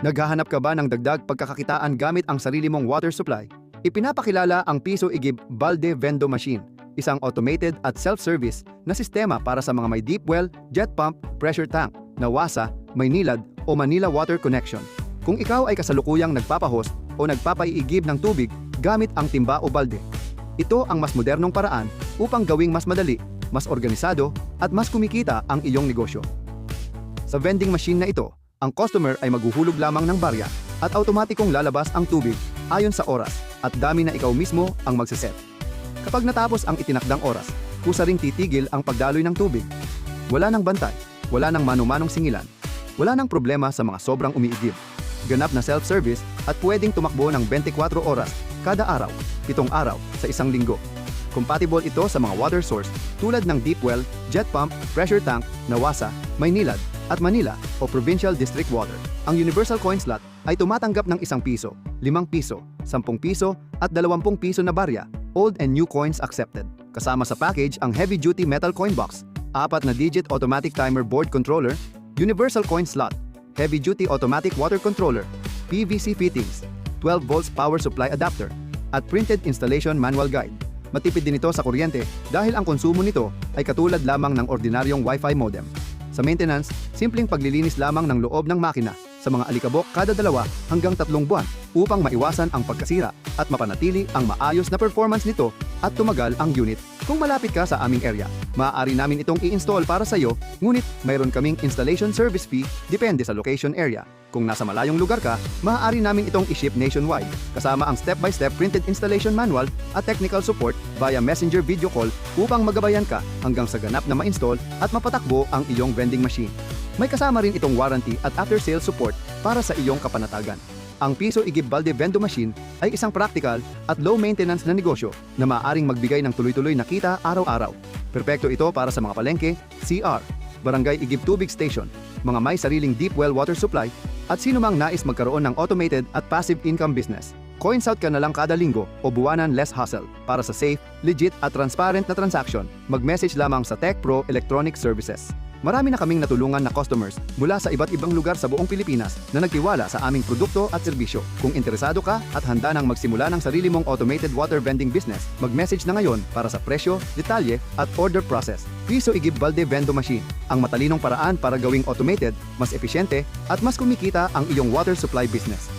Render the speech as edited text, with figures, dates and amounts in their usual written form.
Naghahanap ka ba ng dagdag pagkakakitaan gamit ang sarili mong water supply? Ipinapakilala ang Piso Igib Balde Vendo Machine, isang automated at self-service na sistema para sa mga may deep well, jet pump, pressure tank, nawasa, Maynilad o Manila Water Connection. Kung ikaw ay kasalukuyang nagpapahost o nagpapaiigib ng tubig gamit ang timba o balde, ito ang mas modernong paraan upang gawing mas madali, mas organisado at mas kumikita ang iyong negosyo. Sa vending machine na ito, ang customer ay maghuhulog lamang ng barya at automatikong lalabas ang tubig ayon sa oras at dami na ikaw mismo ang magsiset. Kapag natapos ang itinakdang oras, kusa ring titigil ang pagdaloy ng tubig. Wala nang bantay, wala nang mano-manong singilan, wala nang problema sa mga sobrang umiigib. Ganap na self-service at pwedeng tumakbo ng 24 oras kada araw, 7 araw sa isang linggo. Compatible ito sa mga water source tulad ng deep well, jet pump, pressure tank, nawasa, Maynilad at Manila o Provincial District Water. Ang Universal Coin Slot ay tumatanggap ng 1 piso, 5 piso, 10 piso at 20 piso na barya, old and new coins accepted. Kasama sa package ang heavy-duty metal coin box, 4 na digit automatic timer board controller, Universal Coin Slot, heavy-duty automatic water controller, PVC fittings, 12 volts power supply adapter, at printed installation manual guide. Matipid din ito sa kuryente dahil ang konsumo nito ay katulad lamang ng ordinaryong Wi-Fi modem. Sa maintenance, simpleng paglilinis lamang ng loob ng makina sa mga alikabok kada 2 hanggang 3 buwan upang maiwasan ang pagkasira at mapanatili ang maayos na performance nito at tumagal ang unit. Kung malapit ka sa aming area, maaari namin itong i-install para sa iyo, ngunit mayroon kaming installation service fee depende sa location area. Kung nasa malayong lugar ka, maaari namin itong i-ship nationwide, kasama ang step-by-step printed installation manual at technical support via messenger video call upang magabayan ka hanggang sa ganap na ma-install at mapatakbo ang iyong vending machine. May kasama rin itong warranty at after-sales support para sa iyong kapanatagan. Ang Piso Igib Balde Vendo Machine ay isang practical at low-maintenance na negosyo na maaaring magbigay ng tuloy-tuloy na kita araw-araw. Perpekto ito para sa mga palengke, CR, Barangay Igib Tubig Station, mga may sariling deep well water supply, at sino mang nais magkaroon ng automated at passive income business. Coins out ka na lang kada linggo o buwanan less hassle. Para sa safe, legit at transparent na transaction, mag-message lamang sa Tech Pro Electronic Services. Marami na kaming natulungan na customers mula sa iba't ibang lugar sa buong Pilipinas na nagtiwala sa aming produkto at serbisyo. Kung interesado ka at handa nang magsimula ng sarili mong automated water vending business, mag-message na ngayon para sa presyo, detalye at order process. Piso Igib Balde Vendo Machine, ang matalinong paraan para gawing automated, mas episyente at mas kumikita ang iyong water supply business.